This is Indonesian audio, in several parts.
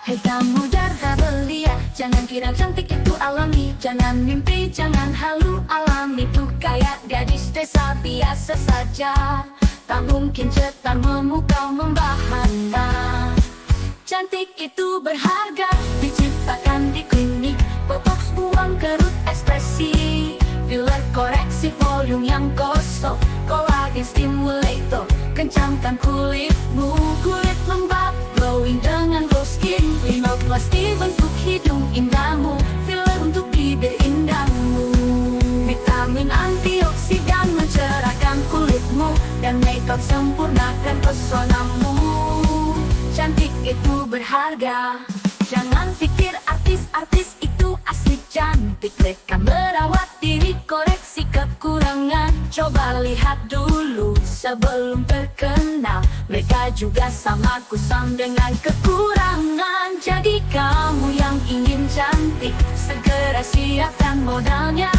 Hei kamu darah belia, jangan kira cantik itu alami. Jangan mimpi, jangan halu, alami tuh kayak gadis desa biasa saja. Tak mungkin cetar memukau membahana. Cantik itu berharga, diciptakan di klinik. Botox buang kerut ekspresi, filler koreksi volume yang kosong, kolagen stimulator, kencangkan kulitmu. Kulit lembab, glowing dengan glow skin. Rinoplasti bentuk hidung indahmu, filler untuk bibir indahmu. Vitamin antioksidan mencerahkan kulitmu, dan makeup sempurnakan pesonamu. Cantik itu berharga. Jangan pikir artis-artis itu asli cantik. Mereka merawat diri, koreksi kekurangan. Coba lihat dulu sebelum terkenal. Mereka juga sama kusam dengan kekurangan. Jadi kamu yang ingin cantik, segera siapkan modalnya.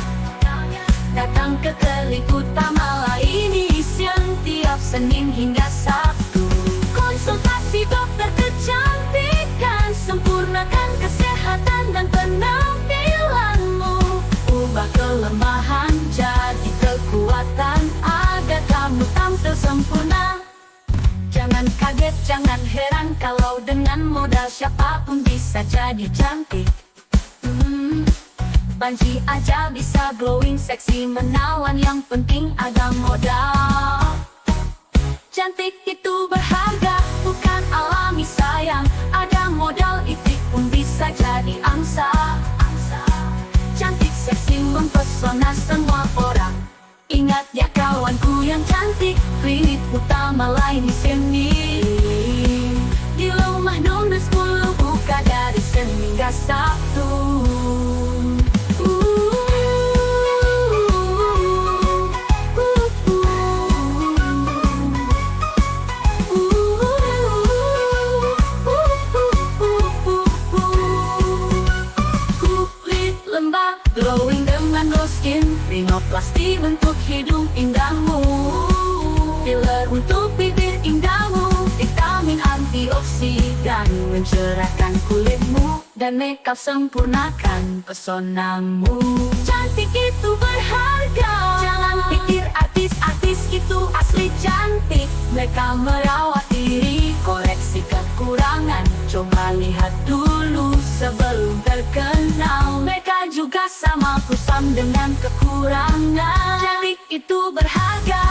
Datang ke klinik utama laini setiap Senin hingga Sabtu. Konsultasi dokter kecantikan, sempurnakan kesehatan dan penampilanmu. Ubah kelemahan jadi kekuatan, agar kamu tampil sempurna. Jangan kaget, jangan heran, kalau dengan modal siapapun bisa jadi cantik. Banci aja bisa glowing, seksi menawan, yang penting ada modal. Cantik itu berharga, bukan alami sayang. Ada modal itik pun bisa jadi angsa. Cantik seksi mempesona semua orang. Ingat ya kawanku yang cantik, klinik utama laini seni. Di rumah nomor 10 buka dari Senin hingga Sabtu. Glowing dengan glow skin, rinoplasti bentuk hidung indahmu, filler untuk bibir indahmu, vitamin antioksidan mencerahkan kulitmu, dan makeup sempurnakan pesonamu. Cantik itu berharga. Jangan pikir artis-artis itu asli cantik. Mereka merawat diri, koreksi kekurangan. Coba lihat dulu sebelum terkenal. Mereka juga sama kusam dengan kekurangan. Cantik itu berharga.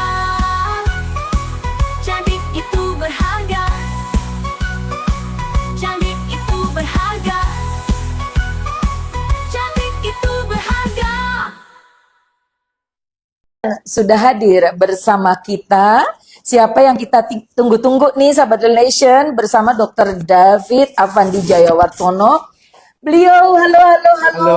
Cantik itu berharga. Cantik itu berharga. Cantik itu berharga. Sudah hadir bersama kita. Siapa yang kita tunggu-tunggu nih sahabat relation, bersama Dr. David Afandi Jayawartono. Beliau, halo.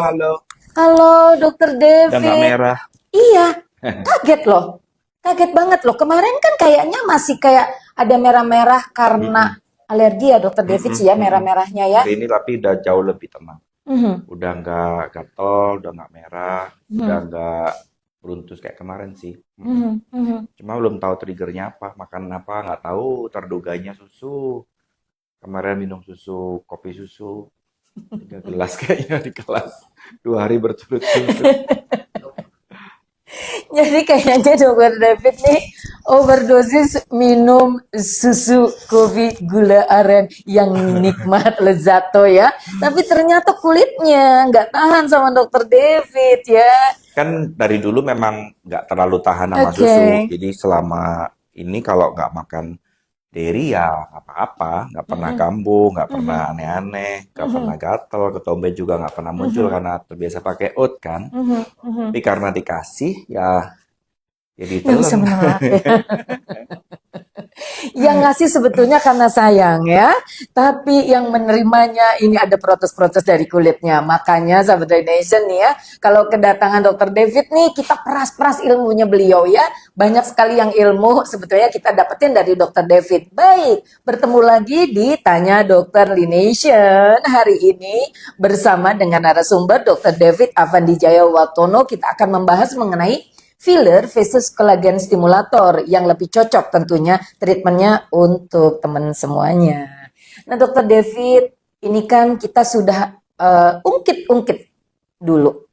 Halo. Halo Dr. Udah nggak David. merah. Iya, kaget loh. Kaget banget loh. Kemarin kan kayaknya masih kayak ada merah-merah karena alergi ya Dr. David sih ya, merah-merahnya ya. Hari ini tapi udah jauh lebih tenang. Mhm, Udah nggak gatel, udah nggak merah, udah mhm, nggak beruntus kayak kemarin sih. mhm, mhm. Cuma belum tahu triggernya apa, makan apa nggak tahu. Terduganya susu. Kemarin minum susu, kopi susu 3 gelas kayaknya di kelas. 2 hari berturut-turut. Jadi kayaknya Dr. David nih overdosis minum susu kopi gula aren yang nikmat lezato ya. Tapi ternyata kulitnya nggak tahan sama Dr. David ya. Kan dari dulu memang nggak terlalu tahan sama Oke. susu. Jadi selama ini kalau nggak makan dairy ya nggak apa-apa, nggak pernah kambuh, nggak pernah aneh-aneh, nggak pernah gatel, ketombe juga nggak pernah muncul karena terbiasa pakai oat kan. Tapi karena dikasih ya jadi Nggak bisa telan. menolak ya. Yang ngasih sebetulnya karena sayang ya, tapi yang menerimanya ini ada protes-protes dari kulitnya. Makanya sahabat Nation nih ya, kalau kedatangan Dr. David nih kita peras-peras ilmunya beliau ya. Banyak sekali yang ilmu sebetulnya kita dapetin dari Dr. David. Baik, bertemu lagi di Tanya Dokter Nation hari ini bersama dengan narasumber Dr. David Afandi Jayawartono. Kita akan membahas mengenai filler versus collagen stimulator yang lebih cocok tentunya treatmentnya untuk teman semuanya. Nah Dokter David, ini kan kita sudah ungkit-ungkit dulu.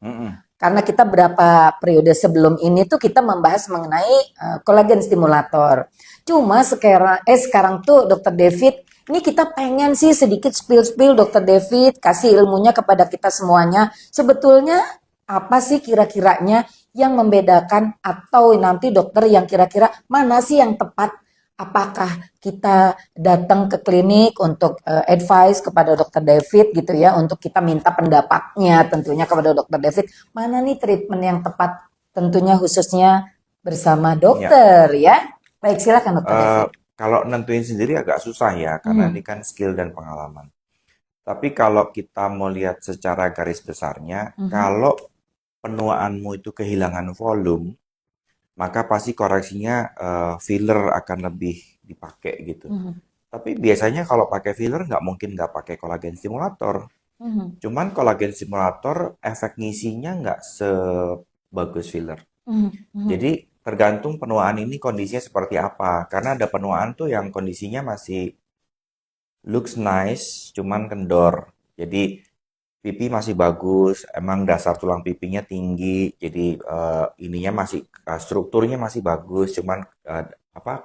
Karena kita berapa periode sebelum ini tuh kita membahas mengenai kolagen stimulator. Cuma sekarang tuh Dr. David, ini kita pengen sih sedikit spill Dr. David, kasih ilmunya kepada kita semuanya. Sebetulnya apa sih kira-kiranya yang membedakan atau nanti dokter yang kira-kira mana sih yang tepat? Apakah kita datang ke klinik untuk advice kepada Dr. David gitu ya, untuk kita minta pendapatnya tentunya kepada Dr. David, mana nih treatment yang tepat tentunya khususnya bersama dokter ya. Baik, silakan Dr. David. Kalau nentuin sendiri agak susah ya, karena ini kan skill dan pengalaman. Tapi kalau kita mau lihat secara garis besarnya, kalau penuaanmu itu kehilangan volume, maka pasti koreksinya filler akan lebih dipakai gitu. Tapi biasanya kalau pakai filler nggak mungkin nggak pakai kolagen stimulator. Cuman kolagen stimulator efek ngisinya nggak sebagus filler. Jadi tergantung penuaan ini kondisinya seperti apa. Karena ada penuaan tuh yang kondisinya masih looks nice, cuman kendor. Jadi pipi masih bagus, emang dasar tulang pipinya tinggi, jadi ininya masih strukturnya masih bagus, cuman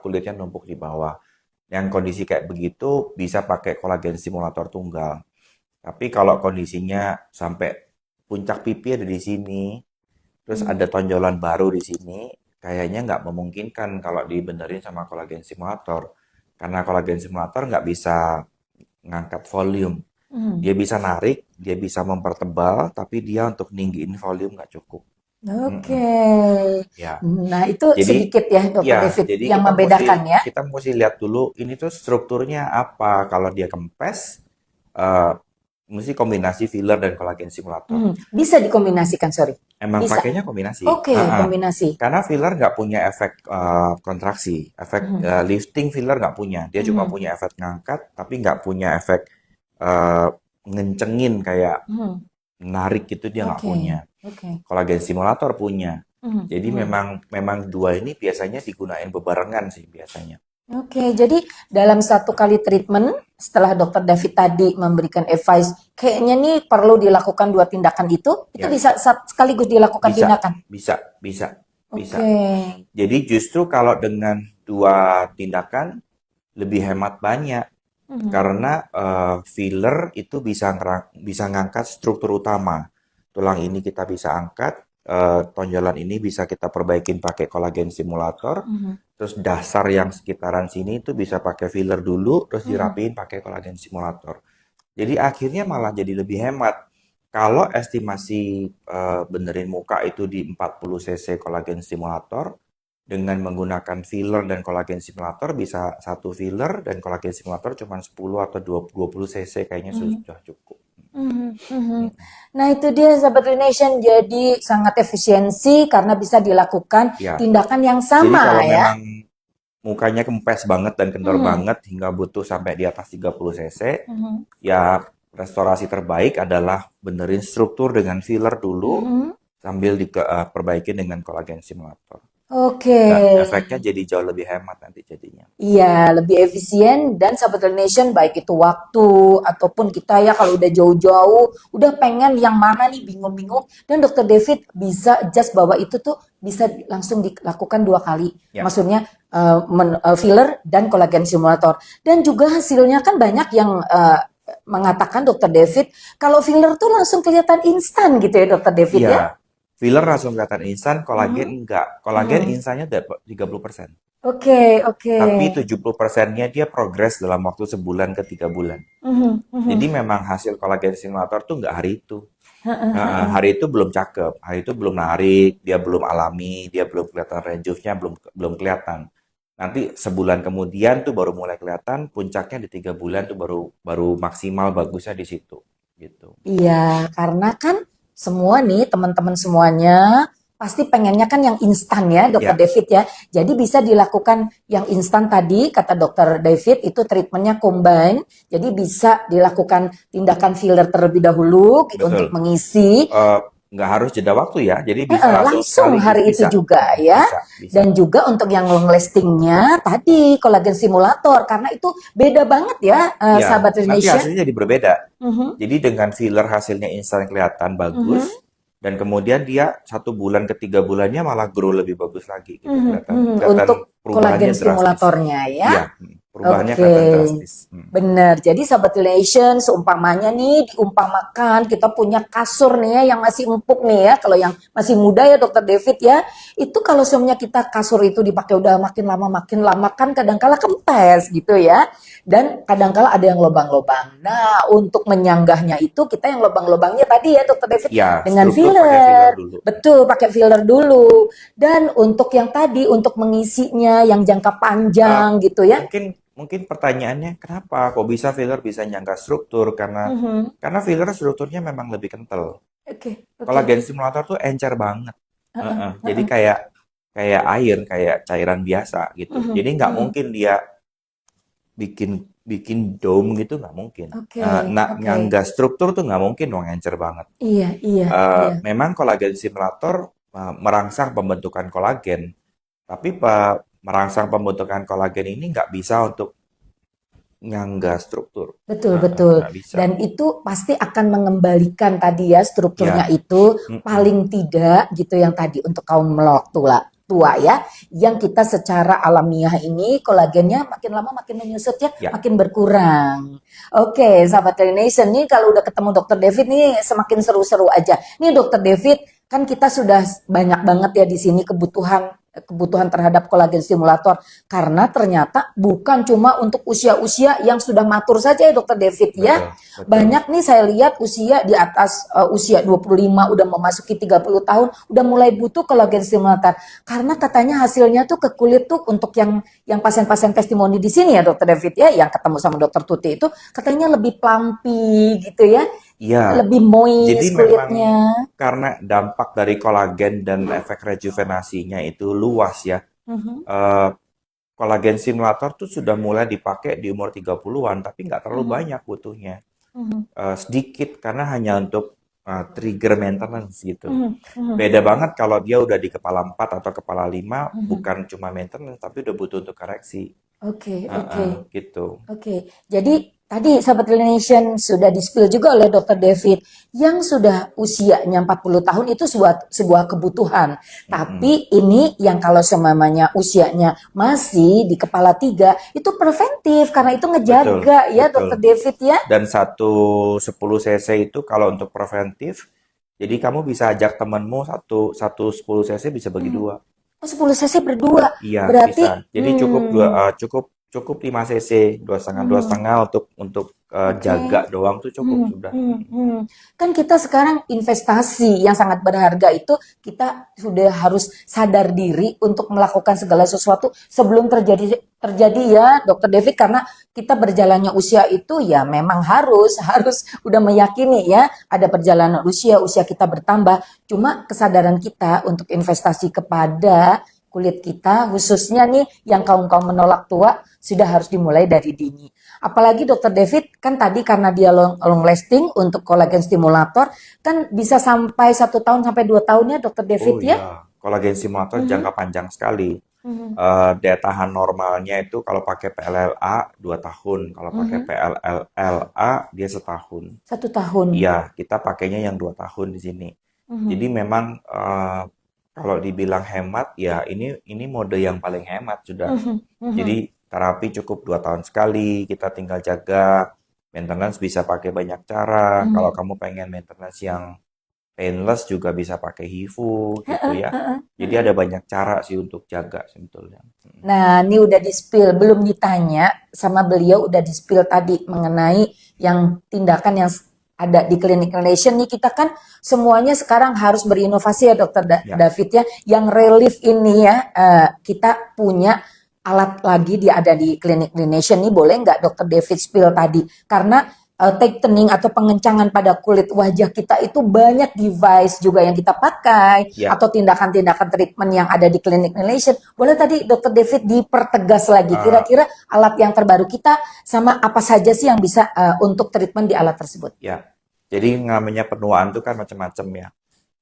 kulitnya numpuk di bawah. Yang kondisi kayak begitu bisa pakai kolagen stimulator tunggal. Tapi kalau kondisinya sampai puncak pipi ada di sini, terus ada tonjolan baru di sini, kayaknya nggak memungkinkan kalau dibenerin sama kolagen stimulator, karena kolagen stimulator nggak bisa ngangkat volume. Dia bisa narik, dia bisa mempertebal, tapi dia untuk ninggiin volume nggak cukup. Oke. Ya. Nah, itu sedikit ya Dr. David jadi yang membedakan ya. kita mesti lihat dulu ini tuh strukturnya apa. Kalau dia kempes, mesti kombinasi filler dan kolagen stimulator. Bisa dikombinasikan, sorry. Emang Bisa. pakainya kombinasi. Oke, kombinasi. Karena filler nggak punya efek kontraksi, efek lifting filler nggak punya. Dia cuma punya efek ngangkat, tapi nggak punya efek ngencengin kayak narik gitu, dia nggak punya. Kolagen stimulator punya. Jadi memang dua ini biasanya digunain bebarengan sih biasanya. Oke, jadi dalam satu kali treatment setelah Dr. David tadi memberikan advice, kayaknya nih perlu dilakukan 2 tindakan itu bisa sekaligus dilakukan tindakan? Bisa. Oke. Jadi justru kalau dengan 2 tindakan lebih hemat banyak. Karena filler itu bisa ngangkat struktur utama. Tulang ini kita bisa angkat, tonjolan ini bisa kita perbaikin pakai kolagen stimulator, terus dasar yang sekitaran sini itu bisa pakai filler dulu, terus dirapiin pakai kolagen stimulator. Jadi akhirnya malah jadi lebih hemat. Kalau estimasi benerin muka itu di 40 cc kolagen stimulator, dengan menggunakan filler dan kolagen stimulator bisa 1 filler dan kolagen stimulator cuma 10 atau 20 cc kayaknya sudah cukup. Nah itu dia Sahabat Nation, jadi sangat efisiensi karena bisa dilakukan tindakan yang sama. Jadi kalau ya. memang mukanya kempes banget dan kendor banget hingga butuh sampai di atas 30 cc, ya restorasi terbaik adalah benerin struktur dengan filler dulu sambil diperbaikin dengan kolagen stimulator. Oke. Dan efeknya jadi jauh lebih hemat nanti jadinya. Iya, lebih efisien dan Sahabat Nation baik itu waktu ataupun kita ya kalau udah jauh-jauh, udah pengen yang mana nih bingung-bingung dan Dr. David bisa adjust bahwa itu tuh bisa langsung dilakukan 2 kali. Maksudnya filler dan kolagen stimulator. Dan juga hasilnya kan banyak yang mengatakan Dr. David kalau filler tuh langsung kelihatan instan gitu ya Dr. David ya. Filler langsung kelihatan instan, kolagen enggak. Kolagen instannya 30%. Oke. Tapi 70%-nya dia progres dalam waktu sebulan ke 3 bulan. Jadi memang hasil kolagen stimulator tuh enggak hari itu. Hari itu belum cakep, hari itu belum narik, dia belum alami, dia belum kelihatan range-nya belum kelihatan. Nanti sebulan kemudian tuh baru mulai kelihatan, puncaknya di 3 bulan tuh baru maksimal bagusnya di situ gitu. Iya, karena kan semua nih teman-teman semuanya pasti pengennya kan yang instan ya Dr. David ya. Jadi bisa dilakukan yang instan tadi kata Dr. David itu treatmentnya combine. Jadi bisa dilakukan tindakan filler terlebih dahulu untuk mengisi nggak harus jeda waktu ya, jadi bisa langsung Langsung sekaligus, hari itu bisa. juga ya. Bisa. Dan juga untuk yang long lastingnya tadi kolagen stimulator karena itu beda banget ya, Ya, sahabat nanti Relation. hasilnya jadi berbeda. Mhm, Jadi dengan filler hasilnya instan kelihatan bagus, mhm, dan kemudian dia 1 bulan ke 3 bulannya malah grow lebih bagus lagi gitu, mhm, kelihatan mhm. kelihatan Untuk perubahannya kolagen drastis. stimulatornya ya. Iya, perubahannya Oke, kelihatan drastis. benar. Jadi sahabat relation, seumpamanya nih diumpamakan kita punya kasur nih ya yang masih empuk nih ya. Kalau yang masih muda ya Dokter David ya, itu kalau semuanya kita kasur itu dipakai udah makin lama kan kadangkala kempes gitu ya. Dan kadangkala ada yang lobang-lobang. Nah, untuk menyanggahnya itu kita yang lobang-lobangnya tadi ya Dokter David Ya, dengan struktur pakai filler filler. dulu. Betul, pakai filler dulu. Dan untuk yang tadi untuk mengisinya yang jangka panjang gitu ya. Mungkin pertanyaannya kenapa kok bisa filler bisa nyangga struktur, karena Mhm. filler strukturnya memang lebih kental. Oke, oke. Kolagen stimulator tuh encer banget. Heeh, Jadi heeh. kayak kayak air, kayak cairan biasa gitu. Mhm, Jadi nggak mhm. mungkin dia bikin bikin dome gitu, nggak mungkin. Oke, oke. Nyangga struktur tuh nggak mungkin dong, encer banget. Iya, iya, iya. Memang kolagen stimulator merangsang pembentukan kolagen, tapi merangsang pembentukan kolagen ini nggak bisa untuk nyangga struktur. Betul, betul. Nggak bisa. Dan itu pasti akan mengembalikan tadi ya strukturnya Ya. itu Mm-mm. paling tidak gitu yang tadi untuk kaum melok tua ya, yang kita secara alamiah ini kolagennya makin lama makin menyusut ya, Ya. makin berkurang. Oke, sahabat Nation nih kalau udah ketemu Dokter David nih semakin seru-seru aja. Nih Dokter David, kan kita sudah banyak banget ya di sini kebutuhan terhadap kolagen stimulator karena ternyata bukan cuma untuk usia-usia yang sudah matur saja ya Dokter David ya. Betul. Banyak nih saya lihat usia di atas usia 25 udah memasuki 30 tahun udah mulai butuh kolagen stimulator karena katanya hasilnya tuh ke kulit tuh untuk yang pasien-pasien testimoni di sini ya Dokter David ya yang ketemu sama Dokter Tuti itu katanya lebih plumpy gitu ya. Iya. Lebih moist Jadi kulitnya. memang karena dampak dari kolagen dan efek rejuvenasinya itu luas ya. Mhm. Kolagen stimulator tuh sudah mulai dipakai di umur 30-an, tapi nggak terlalu Mhm. banyak butuhnya. Mhm. Sedikit karena hanya untuk trigger maintenance gitu. Mhm. Mhm. Beda banget kalau dia udah di kepala 4 atau kepala 5, Mhm. bukan cuma maintenance, tapi udah butuh untuk koreksi. Oke, oke. Gitu. Oke, jadi tadi Sahabat Nation sudah di-spill juga oleh Dr. David yang sudah usianya 40 tahun itu sebuah kebutuhan. Tapi ini yang kalau semamanya usianya masih di kepala 3 itu preventif karena itu ngejaga ya betul. Dr. David ya. Dan 10 cc itu kalau untuk preventif, jadi kamu bisa ajak temanmu satu 10 cc bisa bagi dua. Oh, 10 cc berdua. Iya, Berarti bisa. Jadi cukup 5 cc, 2,5 untuk jaga doang tuh cukup sudah. Kan kita sekarang investasi yang sangat berharga itu kita sudah harus sadar diri untuk melakukan segala sesuatu sebelum terjadi ya Dokter David karena kita berjalannya usia itu ya memang harus udah meyakini ya ada perjalanan usia kita bertambah cuma kesadaran kita untuk investasi kepada kulit kita khususnya nih yang kaum menolak tua sudah harus dimulai dari dini. Apalagi Dokter David kan tadi karena dia long lasting untuk kolagen stimulator kan bisa sampai 1 tahun sampai 2 tahun ya Dokter David ya. Iya, kolagen stimulator jangka panjang sekali. Daya tahan normalnya itu kalau pakai PLLA 2 tahun, kalau pakai PLLA dia 1 tahun. 1 tahun. Iya, kita pakainya yang 2 tahun di sini. Jadi memang kalau dibilang hemat ya ini mode yang paling hemat sudah. Jadi terapi cukup 2 tahun sekali, kita tinggal jaga. Maintenance bisa pakai banyak cara. Kalau kamu pengen maintenance yang painless juga bisa pakai HIFU gitu ya. Jadi ada banyak cara sih untuk jaga sebetulnya. Nah, ini udah di-spill, belum ditanya sama beliau udah di-spill tadi mengenai yang tindakan yang ada di Clinic Relation nih kita kan semuanya sekarang harus berinovasi ya Dokter David ya. Yang relief ini ya kita punya alat lagi dia ada di Clinic Relation nih boleh nggak Dokter David spill tadi karena tightening atau pengencangan pada kulit wajah kita itu banyak device juga yang kita pakai atau tindakan-tindakan treatment yang ada di Clinic Relation. Boleh tadi Dokter David dipertegas lagi kira-kira alat yang terbaru kita sama apa saja sih yang bisa untuk treatment di alat tersebut? Ya, jadi namanya penuaan itu kan macam-macam ya.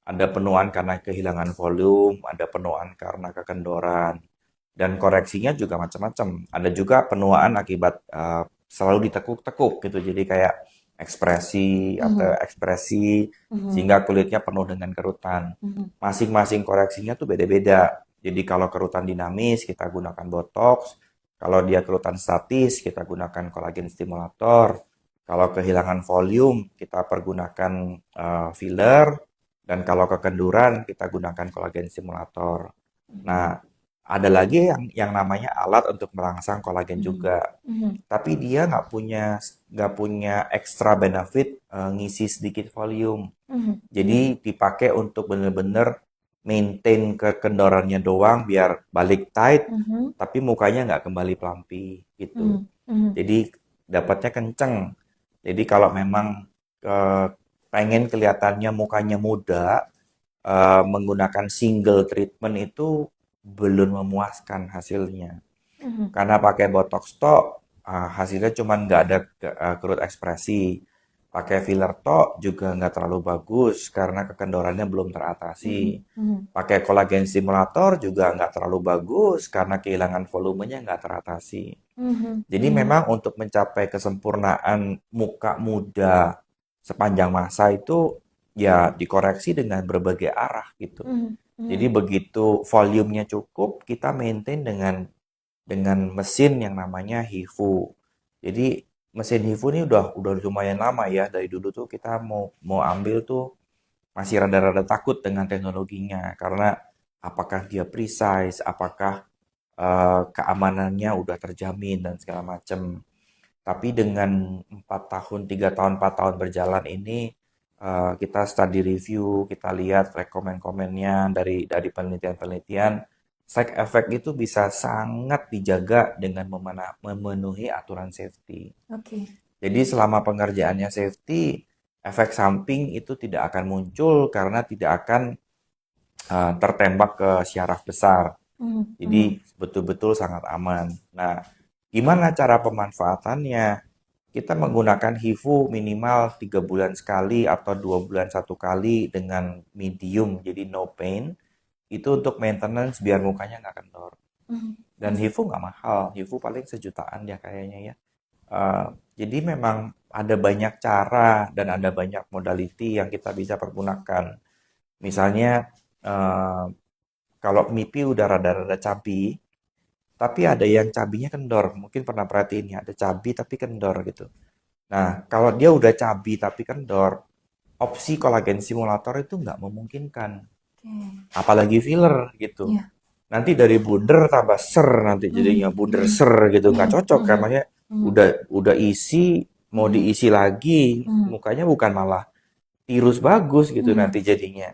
Ada penuaan karena kehilangan volume, ada penuaan karena kekendoran, dan koreksinya juga macam-macam. Ada juga penuaan akibat selalu ditekuk-tekuk gitu, jadi kayak ekspresi atau Mhm. ekspresi Mhm. sehingga kulitnya penuh dengan kerutan. Mhm. Masing-masing koreksinya tuh beda-beda. Jadi kalau kerutan dinamis kita gunakan botox, kalau dia kerutan statis kita gunakan kolagen stimulator, kalau kehilangan volume kita pergunakan filler, dan kalau kekenduran kita gunakan kolagen stimulator. Nah, ada lagi yang namanya alat untuk merangsang kolagen Mhm. juga. Mhm. Tapi dia nggak punya extra benefit ngisi sedikit volume. Mhm. Mhm. Jadi dipakai untuk bener-bener maintain kekendorannya doang biar balik tight, Mhm. tapi mukanya nggak kembali pelampi gitu. Mhm. Mhm. Jadi dapatnya kenceng. Jadi kalau memang eh, pengen kelihatannya mukanya muda, menggunakan single treatment itu belum memuaskan hasilnya. Mhm. Karena pakai botox tok, hasilnya cuma nggak ada kerut ekspresi. Pakai filler tok juga nggak terlalu bagus karena kekendorannya belum teratasi. Mhm. Mhm. Pakai kolagen stimulator juga nggak terlalu bagus karena kehilangan volumenya nggak teratasi. Mhm. Jadi Mhm. memang untuk mencapai kesempurnaan muka muda sepanjang masa itu ya dikoreksi dengan berbagai arah gitu. Mhm. Jadi Mhm. begitu volumenya cukup, kita maintain dengan mesin yang namanya HIFU. Jadi mesin HIFU ini udah lumayan lama ya, dari dulu tuh kita mau mau ambil tuh masih rada-rada takut dengan teknologinya karena apakah dia precise, apakah keamanannya udah terjamin dan segala macam. Tapi dengan 4 tahun, 3 tahun, 4 tahun berjalan ini, kita study review, kita lihat rekomen-komennya dari penelitian-penelitian, side effect itu bisa sangat dijaga dengan memenuhi aturan safety. Oke. Jadi selama pengerjaannya safety, efek samping itu tidak akan muncul karena tidak akan tertembak ke syaraf besar. Mhm. Jadi Mhm. betul-betul sangat aman. Nah, gimana cara pemanfaatannya? Kita menggunakan HIFU minimal 3 bulan sekali atau 2 bulan satu kali dengan medium, jadi no pain. Itu untuk maintenance biar mukanya nggak kendor. Mhm. Dan Mhm. HIFU nggak mahal, HIFU paling sejutaan ya kayaknya ya. Eh, jadi memang ada banyak cara dan ada banyak modality yang kita bisa pergunakan. Misalnya, eh, kalau MIPI udah rada-rada cabi, tapi ada yang cabinya kendor. Mungkin pernah perhatiin ya, ada cabi tapi kendor gitu. Nah, kalau dia udah cabi tapi kendor, opsi kolagen simulator itu nggak memungkinkan. Oke. Apalagi filler gitu. Iya. Nanti dari bundar tambah ser nanti jadinya Mhm. bundar Mhm. ser gitu. Nggak Mhm. cocok kan, Mhm. makanya Mhm. udah isi, mau Mhm. diisi lagi, Mhm. mukanya bukan malah tirus bagus gitu Mhm. nanti jadinya.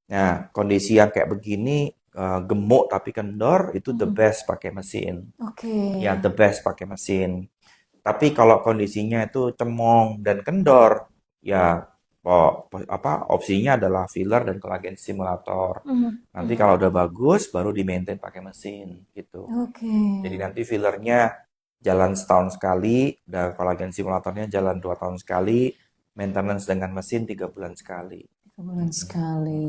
Nah, kondisi yang kayak begini, gemuk tapi kendor, itu the Mhm. best pakai mesin. Oke. Ya, the best pakai mesin. Tapi kalau kondisinya itu cemong dan kendor, ya opsinya adalah filler dan kolagen stimulator. Mhm. Nanti Mhm. kalau udah bagus, baru di maintain pakai mesin gitu. Oke. Jadi nanti fillernya jalan setahun sekali, dan kolagen stimulatornya jalan 2 tahun sekali, maintenance dengan mesin 3 bulan sekali. 3 bulan Mm-mm. sekali.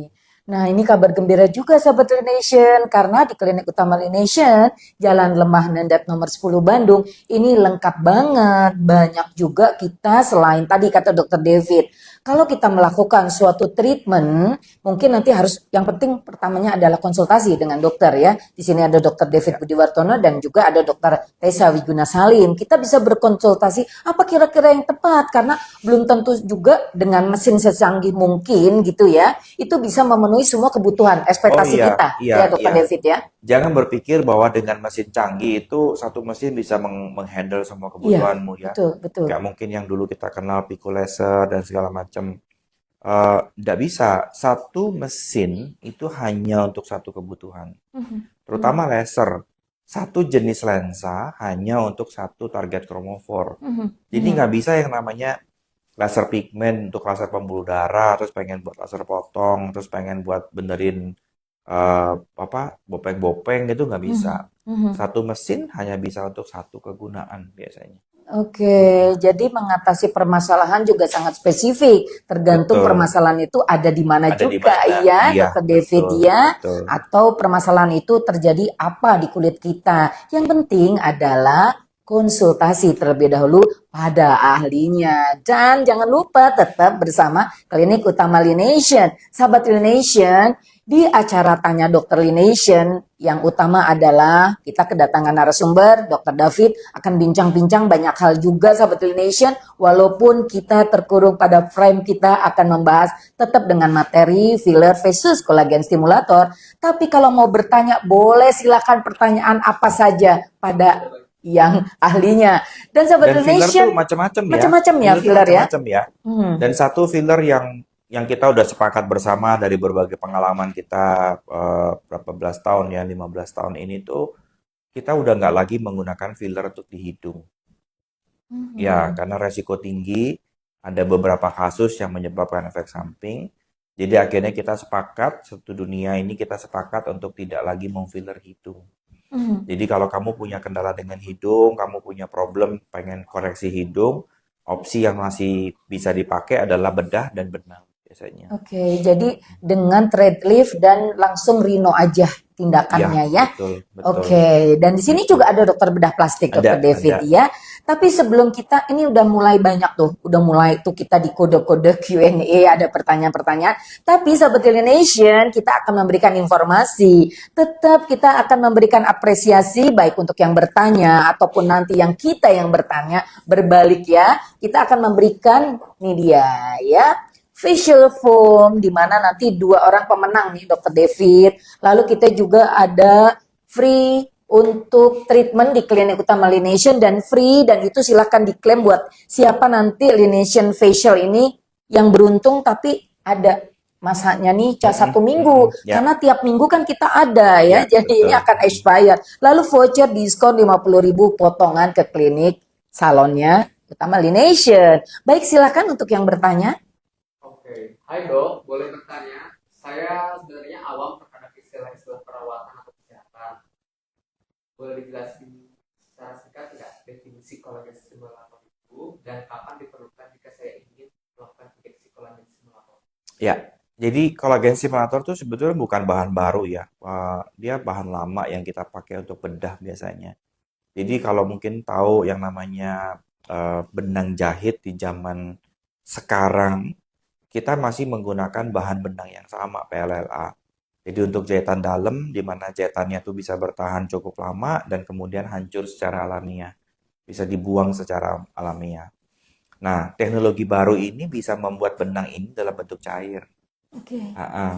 Nah, ini kabar gembira juga sahabat Renation karena di Klinik Utama Renation Jalan Lemah Nendat nomor 10 Bandung ini lengkap banget. Banyak juga kita selain tadi kata Dokter David, kalau kita melakukan suatu treatment, mungkin nanti harus yang penting pertamanya adalah konsultasi dengan dokter ya. Di sini ada Dokter David Ya. Budiwartono dan juga ada Dokter Tessa Wiguna Salim. Kita bisa berkonsultasi apa kira-kira yang tepat karena belum tentu juga dengan mesin secanggih mungkin gitu ya, itu bisa memenuhi semua kebutuhan Oh ekspektasi iya, kita iya, ya Dokter iya. David ya. Jangan berpikir bahwa dengan mesin canggih itu satu mesin bisa menghandle semua Iya, kebutuhanmu ya. betul, betul. Nggak mungkin yang dulu kita kenal Pico Laser dan segala macam. Nggak bisa. Satu mesin itu hanya untuk satu kebutuhan. Mhm, mhm, Terutama laser. Satu jenis lensa hanya untuk satu target kromofor. mhm, Jadi mhm, nggak bisa yang namanya laser pigmen untuk laser pembuluh darah, terus pengen buat laser potong, terus pengen buat benerin bopeng-bopeng gitu nggak bisa. mhm, mhm. Satu mesin hanya bisa untuk satu kegunaan biasanya. Oke, jadi mengatasi permasalahan juga sangat spesifik, tergantung Betul, permasalahan itu ada di mana ada di juga mana? ya, Iya, Dokter David betul, ya, betul. atau permasalahan itu terjadi apa di kulit kita. Yang penting adalah konsultasi terlebih dahulu pada ahlinya. Dan jangan lupa tetap bersama Klinik Utama Lination. Sahabat Lination, di acara Tanya Dokter Lination, yang utama adalah kita kedatangan narasumber, Dokter David akan bincang-bincang banyak hal juga sahabat Lination, walaupun kita terkurung pada frame kita akan membahas tetap dengan materi filler versus kolagen stimulator. Tapi kalau mau bertanya, boleh silakan pertanyaan apa saja pada yang ahlinya. Dan sahabat Dan filler Lination, tuh macam-macam ya. macam-macam ya Filler tuh filler ya. macam-macam ya. Dan satu filler yang kita udah sepakat bersama dari berbagai pengalaman kita berapa belas tahun ya, 15 tahun ini tuh kita udah nggak lagi menggunakan filler untuk di hidung. Ya, karena resiko tinggi, ada beberapa kasus yang menyebabkan efek samping. Jadi akhirnya kita sepakat, satu dunia ini kita sepakat untuk tidak lagi memfiller hidung. Jadi kalau kamu punya kendala dengan hidung, kamu punya problem pengen koreksi hidung, opsi yang masih bisa dipakai adalah bedah dan benang biasanya. Oke, jadi dengan thread lift dan langsung rhino aja tindakannya Ya, ya. betul, betul. Oke, dan di sini juga ada dokter bedah plastik, dokter David Ada. ya. Tapi sebelum kita ini udah mulai banyak tuh, udah mulai tuh kita di kode-kode Q&A ada pertanyaan-pertanyaan. Tapi sahabat Nation, kita akan memberikan informasi. Tetap kita akan memberikan apresiasi baik untuk yang bertanya ataupun nanti yang kita yang bertanya berbalik ya. Kita akan memberikan nih dia ya facial foam di mana nanti 2 orang pemenang nih Dokter David. Lalu kita juga ada free untuk treatment di Klinik Utama Lination dan free dan itu silahkan diklaim buat siapa nanti Lination facial ini yang beruntung tapi ada masanya nih 1 minggu Ya. karena tiap minggu kan kita ada ya, Ya, jadi ini betul. akan expired. Lalu voucher diskon 50.000 potongan ke klinik salonnya Utama Lination. Baik, silakan untuk yang bertanya. Oke, hai dok, boleh bertanya? Saya sebenarnya awam terhadap istilah-istilah perawatan atau kesehatan. Boleh dijelasin secara singkat nggak definisi kolagen stimulator itu dan kapan diperlukan jika saya ingin melakukan injeksi kolagen stimulator? Ya, jadi kolagen stimulator itu sebetulnya bukan bahan baru ya. Dia bahan lama yang kita pakai untuk bedah biasanya. Jadi kalau mungkin tahu yang namanya benang jahit di zaman sekarang, kita masih menggunakan bahan benang yang sama, PLLA. Jadi untuk jahitan dalam, di mana jahitannya itu bisa bertahan cukup lama dan kemudian hancur secara alamiah. Bisa dibuang secara alamiah. Nah, teknologi baru ini bisa membuat benang ini dalam bentuk cair. Oke.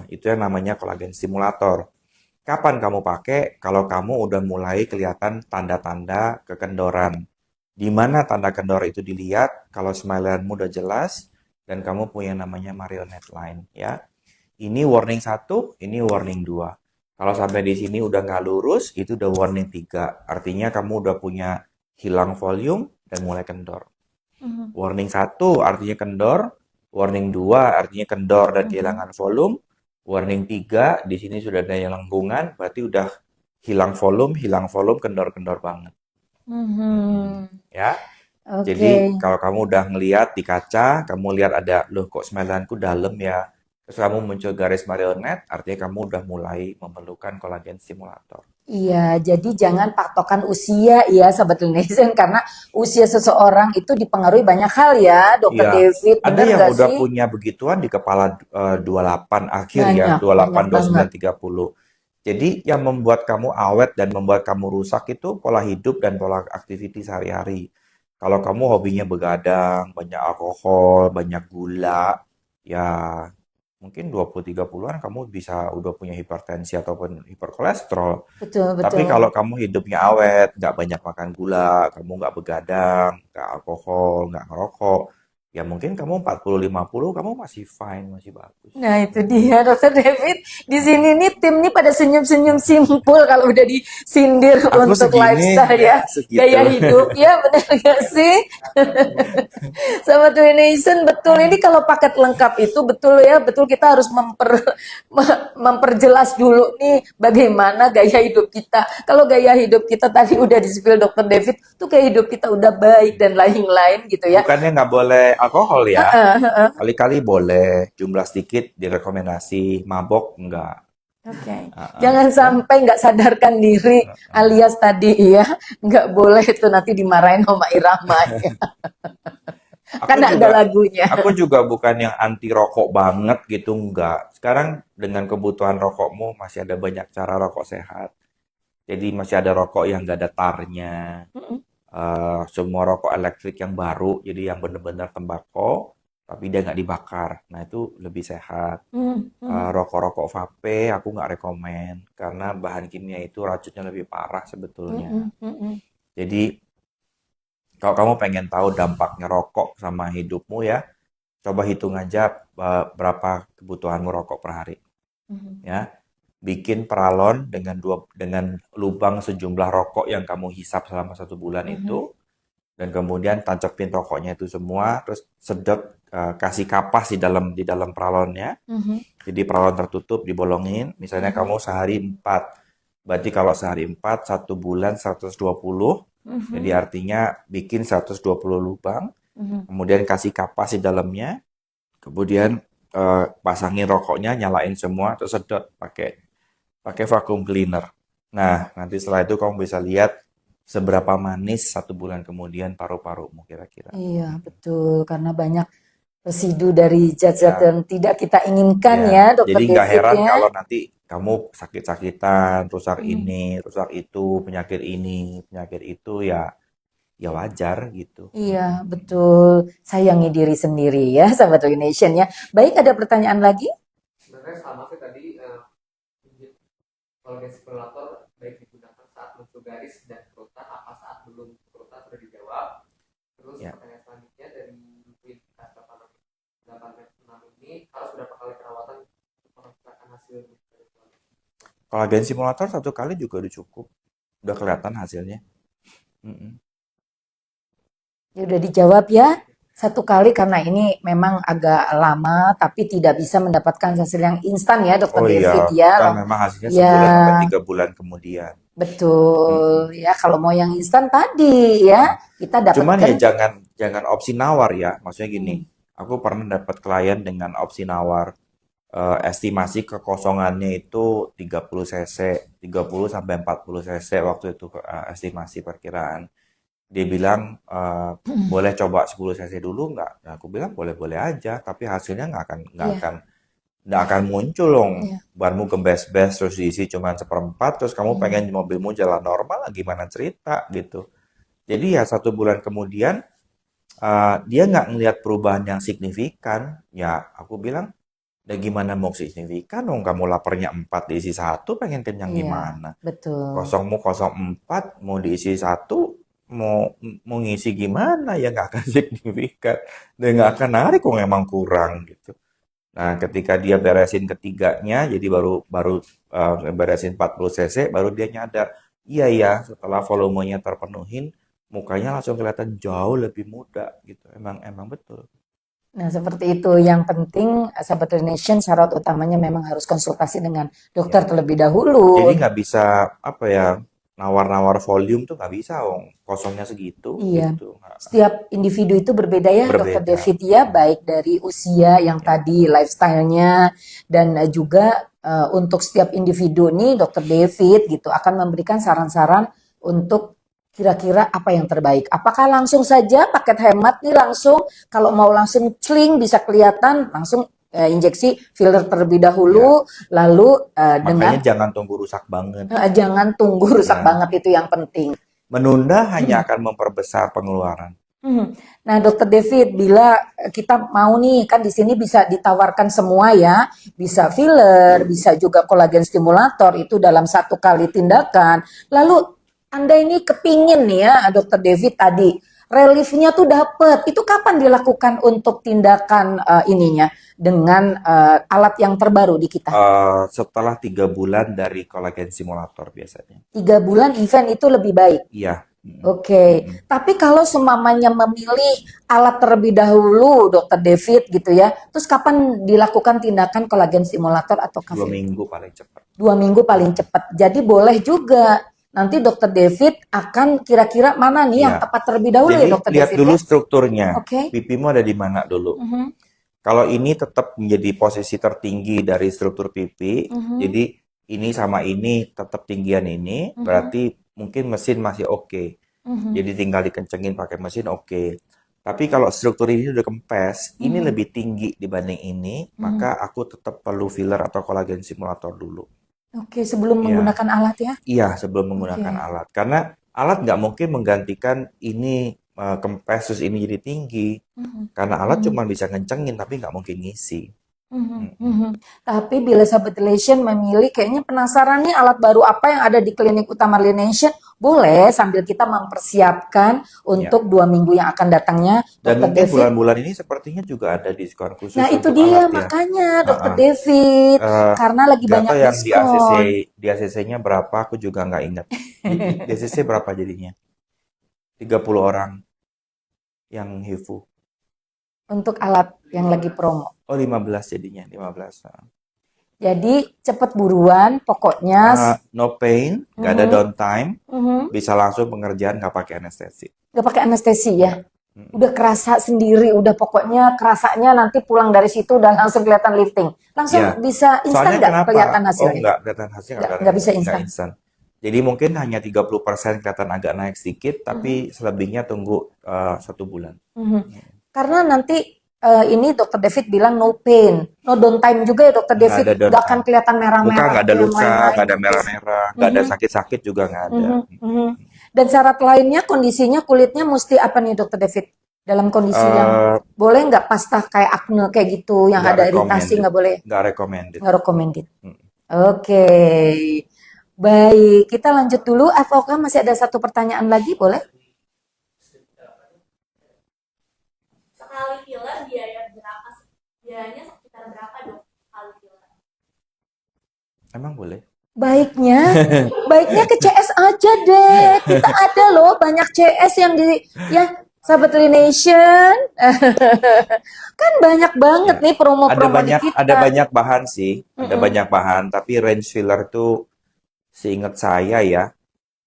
Itu yang namanya kolagen stimulator. Kapan kamu pakai? Kalau kamu udah mulai kelihatan tanda-tanda kekendoran. Di mana tanda kendor itu dilihat? Kalau smile-mu udah jelas dan kamu punya namanya marionette line, ya. Ini warning 1, ini warning 2. Kalau sampai di sini udah nggak lurus, itu udah warning 3. Artinya kamu udah punya hilang volume dan mulai kendor. Warning 1 artinya kendor, warning 2 artinya kendor dan kehilangan volume, warning 3 di sini sudah ada yang lengkungan, berarti udah hilang volume, kendor-kendor banget. Ya. Oke. Jadi kalau kamu udah ngelihat di kaca, kamu lihat ada, loh kok smile-anku dalam ya. Terus kamu muncul garis marionette, artinya kamu udah mulai memerlukan kolagen stimulator. Iya, jadi jangan patokan usia ya Sobat Lination karena usia seseorang itu dipengaruhi banyak hal ya, Dokter Iya, David. ada Benar yang nggak udah sih? punya begituan di kepala 28 akhir ya, Banyak, 28, banyak banget. 29, 30. Jadi yang membuat kamu awet dan membuat kamu rusak itu pola hidup dan pola aktiviti sehari-hari. Kalau kamu hobinya begadang, banyak alkohol, banyak gula, ya mungkin 20-30-an kamu bisa udah punya hipertensi ataupun hiperkolesterol. Betul, Tapi betul. kalau kamu hidupnya awet, nggak banyak makan gula, kamu nggak begadang, nggak alkohol, nggak ngerokok, ya mungkin kamu 40-50 kamu masih fine, masih bagus. Nah itu dia Dokter David. Di sini nih tim nih pada senyum-senyum simpul kalau udah disindir Aku untuk segini, lifestyle ya, segitu. gaya hidup ya, benar gak sih? Sobat Nation, betul ini kalau paket lengkap itu betul ya, betul kita harus memperjelas dulu nih bagaimana gaya hidup kita. Kalau gaya hidup kita tadi udah di-spill Dokter David, tuh gaya hidup kita udah baik dan lain-lain gitu ya. Bukannya nggak boleh alkohol ya, kali-kali boleh, jumlah sedikit direkomendasi, mabok enggak. Oke, jangan sampai nggak sadarkan diri alias tadi ya, nggak boleh itu nanti dimarahin sama Irama ya. Kan ada lagunya. Aku juga bukan yang anti rokok banget gitu, enggak. Sekarang dengan kebutuhan rokokmu masih ada banyak cara rokok sehat. Jadi masih ada rokok yang nggak ada tarnya. Semua rokok elektrik yang baru, jadi yang benar-benar tembakau, tapi dia nggak dibakar. Nah itu lebih sehat. Rokok-rokok vape aku nggak rekomen karena bahan kimia itu racunnya lebih parah sebetulnya. Jadi kalau kamu pengen tahu dampaknya rokok sama hidupmu ya, coba hitung aja berapa kebutuhanmu rokok per hari. Ya, bikin peralon dengan lubang sejumlah rokok yang kamu hisap selama 1 bulan itu, dan kemudian tancapin rokoknya itu semua, terus sedot, kasih kapas di dalam peralonnya. Jadi peralon tertutup dibolongin. Misalnya kamu sehari 4, berarti kalau sehari 4, 1 bulan 120. Jadi artinya bikin 120 lubang, kemudian kasih kapas di dalamnya, kemudian pasangin rokoknya, nyalain semua, terus sedot pakai vacuum cleaner. Nah, nanti setelah itu kamu bisa lihat seberapa manis 1 bulan kemudian paru-parumu kira-kira. Iya betul, karena banyak residu dari zat-zat Ya. yang tidak kita inginkan Ya, ya Dokter jadi nggak David heran ya. kalau nanti kamu sakit-sakitan, rusak ini, rusak itu, penyakit ini, penyakit itu, ya wajar gitu. Iya betul, sayangi diri sendiri ya Sahabat Nation ya. Baik, ada pertanyaan lagi? Sebenarnya sama sih tadi kalau defibrillator baik digunakan saat muncul garis dan kerutan apa saat belum kerutan sudah dijawab. Terus Ya. pertanyaan selanjutnya dari Wika 86 ini harus berapa kali perawatan untuk merasakan hasil Kolagen simulator 1 kali juga udah cukup, udah kelihatan hasilnya. Ya udah dijawab ya. 1 kali karena ini memang agak lama tapi tidak bisa mendapatkan hasil yang instan ya Dokter Oh David iya, ya. kan memang hasilnya Ya. 1 bulan sampai 3 bulan kemudian. Betul ya, kalau mau yang instan tadi ya kita Cuman ya dapatkan jangan opsi nawar ya. Maksudnya gini, aku pernah dapat klien dengan opsi nawar, estimasi kekosongannya itu 30 cc, 30 sampai 40 cc waktu itu, estimasi perkiraan. Dia bilang, boleh coba 10 cc dulu nggak? Nah, aku bilang boleh-boleh aja, tapi hasilnya nggak akan muncul dong. Banmu gembes-bes terus diisi cuma 1/4, terus kamu pengen mobilmu jalan normal, gimana cerita gitu. Jadi ya 1 bulan kemudian dia nggak ngelihat perubahan yang signifikan. Ya aku bilang, ya gimana mau signifikan dong, kamu laparnya 4 diisi 1, pengen kenyang Iya, gimana? betul. Kosongmu 04 mau diisi 1, mau ngisi gimana ya nggak akan signifikan, dan nggak akan narik kok, emang kurang gitu. Nah ketika dia beresin ketiganya, jadi baru beresin 40 cc, baru dia nyadar, iya ya setelah volumenya terpenuhin, mukanya langsung kelihatan jauh lebih muda gitu. Emang betul. Nah, seperti itu. Yang penting, Sahabat Nation, syarat utamanya memang harus konsultasi dengan dokter terlebih dahulu. Jadi nggak bisa apa ya, nawar-nawar volume tuh nggak bisa, kosongnya segitu. Iya. Gitu. Setiap individu itu berbeda ya, Berbeda. Dokter David ya, baik dari usia yang tadi, lifestyle-nya, dan juga untuk setiap individu nih, Dokter David gitu akan memberikan saran-saran untuk kira-kira apa yang terbaik. Apakah langsung saja paket hemat nih langsung, kalau mau langsung cling bisa kelihatan langsung injeksi filler terlebih dahulu, lalu dengan Makanya jangan tunggu rusak banget. jangan tunggu rusak banget, itu yang penting. Menunda hanya akan memperbesar pengeluaran. Nah, Dokter David, bila kita mau nih, kan di sini bisa ditawarkan semua ya, bisa filler, bisa juga kolagen stimulator, itu dalam 1 kali tindakan. Lalu Anda ini kepingin nih ya, Dokter David tadi, reliefnya tuh dapet. Itu kapan dilakukan untuk tindakan ininya dengan alat yang terbaru di kita? Setelah 3 bulan dari kolagen simulator biasanya. 3 bulan event itu lebih baik. Iya. Oke, tapi kalau seumpamanya memilih alat terlebih dahulu, Dokter David gitu ya, terus kapan dilakukan tindakan kolagen simulator atau 2 minggu paling cepat. 2 minggu paling cepat. Jadi boleh juga. Nanti Dokter David akan kira-kira mana nih yang Iya. tepat terlebih dahulu ya Jadi Dokter lihat David dulu ya? strukturnya. Oke. Pipimu ada di mana dulu. Mhm, Kalau ini tetap menjadi posisi tertinggi dari struktur pipi, mhm, jadi ini sama ini tetap tinggian ini, mhm, berarti mungkin mesin masih oke. mhm, Jadi tinggal dikencengin pakai mesin oke. Tapi kalau struktur ini udah kempes, ini mhm, lebih tinggi dibanding ini, mhm. maka aku tetap perlu filler atau kolagen simulator dulu. Oke, sebelum Iya. menggunakan alat ya? Iya, sebelum Oke. menggunakan alat. Karena alat nggak mungkin menggantikan ini kempes terus ini jadi tinggi. Mhm, Karena alat mhm, cuma bisa ngencengin tapi nggak mungkin ngisi. mhm, Mm-mm. mhm. Tapi bila Sahabat Relation memilih, kayaknya penasaran nih alat baru apa yang ada di klinik utama Relation, boleh sambil kita mempersiapkan Ya. untuk 2 minggu yang akan datangnya, Dan Dokter mungkin David. bulan-bulan ini sepertinya juga ada diskon khusus Nah itu untuk dia alat ya. makanya Dokter Ha-ha. David, Eh, karena lagi Nggak banyak tahu yang diskon. di ACC-nya berapa, aku juga nggak ingat. Di ACC berapa jadinya? 30 orang yang HIFU. Untuk alat yang lagi promo. Oh, 15 jadinya, 15. Jadi cepet buruan, pokoknya. No pain, nggak ada Mhm, downtime, mhm. bisa langsung pengerjaan nggak pakai anestesi. Gak pakai anestesi ya. Mm. Udah kerasa sendiri, udah pokoknya kerasanya nanti pulang dari situ udah langsung kelihatan lifting. Langsung Ya, bisa instan soalnya nggak kenapa? kelihatan Oh, hasilnya? nggak kelihatan hasilnya, Nggak bisa nggak instan. instan. Jadi mungkin hanya 30% kelihatan agak naik sedikit, Mhm, tapi selebihnya tunggu 1 bulan. mhm. Karena nanti ini Dokter David bilang no pain, no downtime juga ya Dokter Nggak David. ada Nggak akan downtime. kelihatan Muka merah-merah nggak ada dan luka, lain-lain nggak ada gitu. merah-merah, nggak ada Mhm, sakit-sakit juga nggak ada. mhm, mhm. Dan syarat lainnya kondisinya kulitnya mesti apa nih Dokter David? Dalam kondisi yang Eh, boleh nggak pasta kayak acne kayak gitu, yang nggak ada iritasi recommended, nggak boleh, nggak recommended. nggak recommended. Mm. Oke, baik kita lanjut dulu ataukah masih ada satu pertanyaan lagi boleh? Sekali filler biaya berapa? Biayanya sekitar berapa dok? Sekali filler. Emang boleh? Baiknya ke CS aja deh. Kita ada loh banyak CS yang ya Sahabat Nation. Kan banyak banget Ya, nih promo-promo di ada kita. banyak bahan sih, ada Mm-mm. banyak bahan, tapi range filler tuh seingat saya ya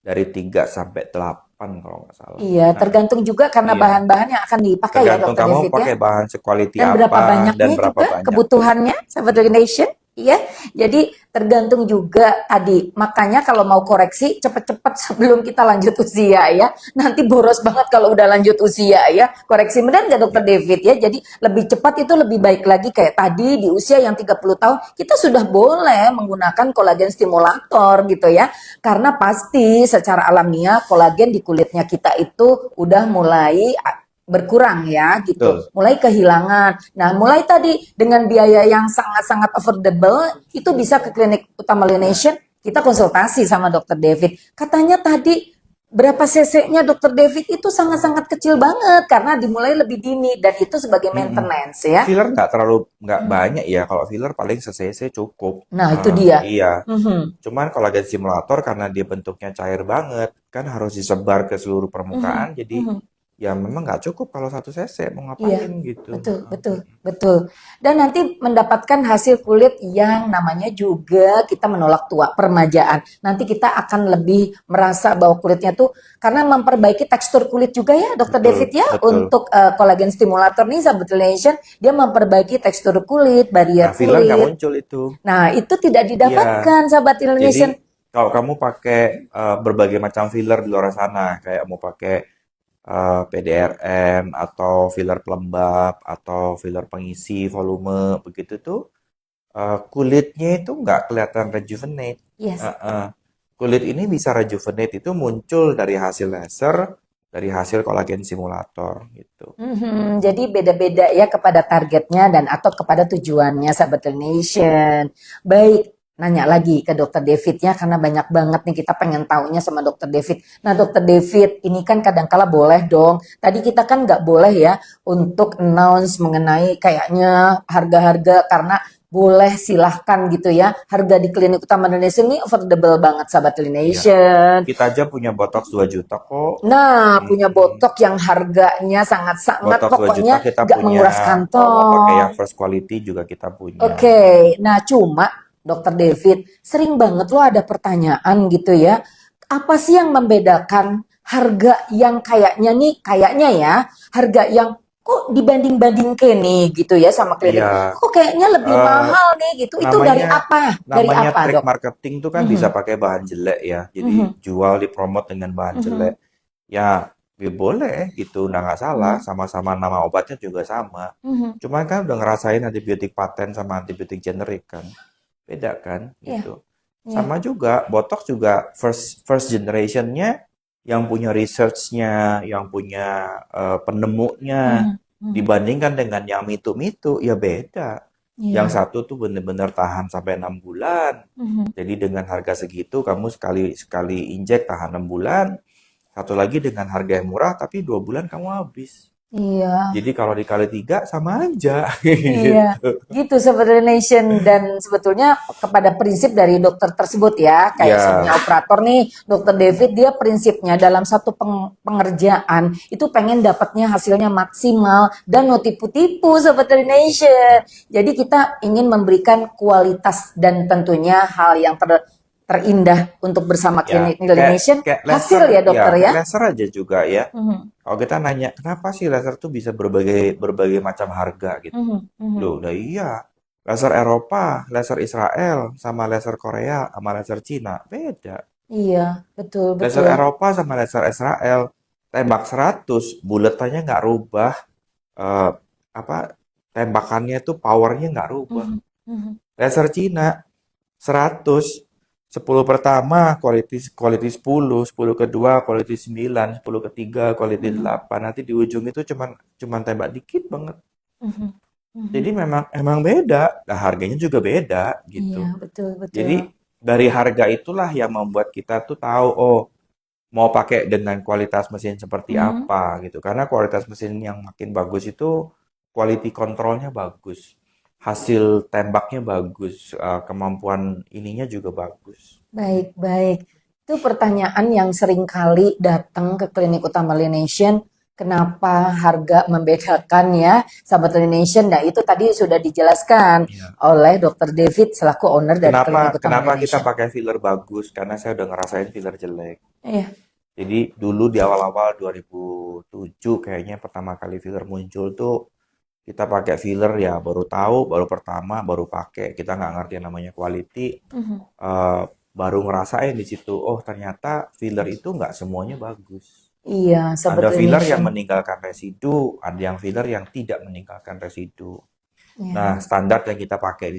dari 3 sampai 8 kalau nggak salah. Iya, Nah, tergantung juga karena iya. bahan-bahan yang akan dipakai ya Tergantung Dokter kamu David ya. pakai bahan sequality Dan berapa apa dan banyaknya berapa juga banyak. kebutuhannya, Sahabat Nation. Iya, jadi tergantung juga tadi. Makanya kalau mau koreksi cepet-cepet sebelum kita lanjut usia ya. Nanti boros banget kalau udah lanjut usia ya. Koreksi benar nggak Dokter David ya? Jadi lebih cepat itu lebih baik lagi kayak tadi di usia yang 30 tahun kita sudah boleh menggunakan kolagen stimulator gitu ya. Karena pasti secara alamiah kolagen di kulitnya kita itu udah mulai berkurang ya gitu, Betul. mulai kehilangan. Nah, mulai tadi dengan biaya yang sangat-sangat affordable itu bisa ke klinik utama Nation, kita konsultasi sama Dokter David. Katanya tadi berapa cc-nya Dokter David itu sangat-sangat kecil banget karena dimulai lebih dini dan itu sebagai Mm-mm. maintenance ya. Filler nggak banyak ya, kalau filler paling se-cc cukup. Nah, itu dia. Iya. Mhm, Cuman kolagen stimulator karena dia bentuknya cair banget, kan harus disebar ke seluruh permukaan, jadi mhm. ya memang nggak cukup kalau 1 cc mau Iya, ngapain gitu. betul. Dan nanti mendapatkan hasil kulit yang namanya juga kita menolak tua, peremajaan. Nanti kita akan lebih merasa bahwa kulitnya tuh karena memperbaiki tekstur kulit juga ya, Dokter Betul, David ya, betul. untuk kolagen stimulator nih, Sahabat Relation, dia memperbaiki tekstur kulit, barrier Nah, filler nggak kulit. muncul itu. Nah, itu tidak Iya. didapatkan, Sahabat Relation. Jadi kalau kamu pakai berbagai macam filler di luar sana, kayak mau pakai PDRN atau filler pelembab atau filler pengisi volume begitu tuh kulitnya itu nggak kelihatan rejuvenate. Yes. Kulit ini bisa rejuvenate itu muncul dari hasil laser, dari hasil kolagen simulator gitu. Jadi beda-beda ya kepada targetnya dan atau kepada tujuannya, Sahabat Nation. Baik, nanya lagi ke Dokter Davidnya karena banyak banget nih kita pengen taunya sama Dokter David. Nah, Dokter David, ini kan kadangkala boleh dong. Tadi kita kan nggak boleh ya untuk announce mengenai kayaknya harga-harga karena boleh silahkan gitu ya. Harga di klinik utama Indonesia ini affordable banget sahabat Iya. Nation. Kita aja punya botox 2 juta kok. Nah, punya Mm-mm. botok yang harganya sangat-sangat Botox 2 juta pokoknya kita nggak punya. menguras Kalau mau pakai yang kantong. first quality juga kita punya. Oke, nah cuma Dokter David sering banget lo ada pertanyaan gitu ya. Apa sih yang membedakan harga yang kayaknya ya, harga yang kok dibanding-banding ke nih gitu ya sama klinik. Iya, Kok kayaknya lebih eh, mahal nih gitu. Itu dari namanya apa? Dari namanya apa, trik Dok? marketing tuh kan Mhm, bisa pakai bahan jelek ya. Jadi mhm, jual dipromot dengan bahan jelek. mhm, Ya, ya boleh gitu, udah nggak salah. mhm, Sama-sama nama obatnya juga sama. mhm. Cuman kan udah ngerasain antibiotik paten sama antibiotik generik kan. Beda kan Iya, gitu. iya. Sama juga Botox juga first first generationnya yang punya researchnya, yang punya penemunya Mhm, mhm. dibandingkan dengan yang mitu-mitu ya beda. Yang Iya. satu tuh bener-bener tahan sampai 6 bulan. Mhm. Jadi dengan harga segitu kamu sekali sekali injek tahan 6 bulan. Satu lagi dengan harga yang murah tapi 2 bulan kamu habis. Iya. Jadi kalau dikali 3 sama aja Iya, gitu. gitu sebenarnya Nation dan sebetulnya kepada prinsip dari dokter tersebut ya, kayak Ya, sebenarnya operator nih, Dokter David dia prinsipnya dalam satu pengerjaan itu pengen dapatnya hasilnya maksimal dan no tipu-tipu sebenarnya Nation. Jadi kita ingin memberikan kualitas dan tentunya hal yang terindah untuk bersama ya klinik kayak Nation kayak laser hasil ya ya, dokter kayak ya. laser aja juga ya. Mhm, Kalau kita nanya kenapa sih laser tuh bisa berbagai berbagai macam harga gitu. mhm, mhm. Loh, udah iya. Laser Eropa, laser Israel, sama laser Korea, sama laser Cina, beda. Iya, betul Laser betul. Eropa sama laser Israel, tembak 100, buletannya nggak rubah, eh, apa, tembakannya tuh powernya nggak rubah. Mhm, mhm. Laser Cina, 100, 10 pertama, quality, quality 10, 10 kedua, quality 9, 10 ketiga, quality Mhm, 8. Nanti di ujung itu cuman tembak dikit banget. mhm, Jadi mhm. emang beda. Nah, harganya juga beda gitu. Iya, betul betul. Jadi dari harga itulah yang membuat kita tuh tahu, oh mau pakai dengan kualitas mesin seperti Mhm. apa gitu. Karena kualitas mesin yang makin bagus itu quality controlnya bagus, hasil tembaknya bagus, kemampuan ininya juga bagus. Baik, baik. Itu pertanyaan yang sering kali datang ke klinik utama Lination. Kenapa harga membedakan ya, sahabat Lination? Nah, itu tadi sudah dijelaskan Iya. oleh Dokter David selaku owner dari Kenapa klinik utama kenapa kita Lination. pakai filler bagus? Karena saya udah ngerasain filler jelek. Iya. Jadi dulu di awal-awal 2007 kayaknya pertama kali filler muncul tuh kita pakai filler ya baru tahu, baru pertama, baru pakai. Kita nggak ngerti yang namanya quality. Mhm. eh, Baru ngerasain di situ. Oh ternyata filler itu nggak semuanya bagus. Iya, Ada sahabat filler yang Lination. meninggalkan residu, ada yang filler yang tidak meninggalkan residu. Nah, Iya. standar yang kita pakai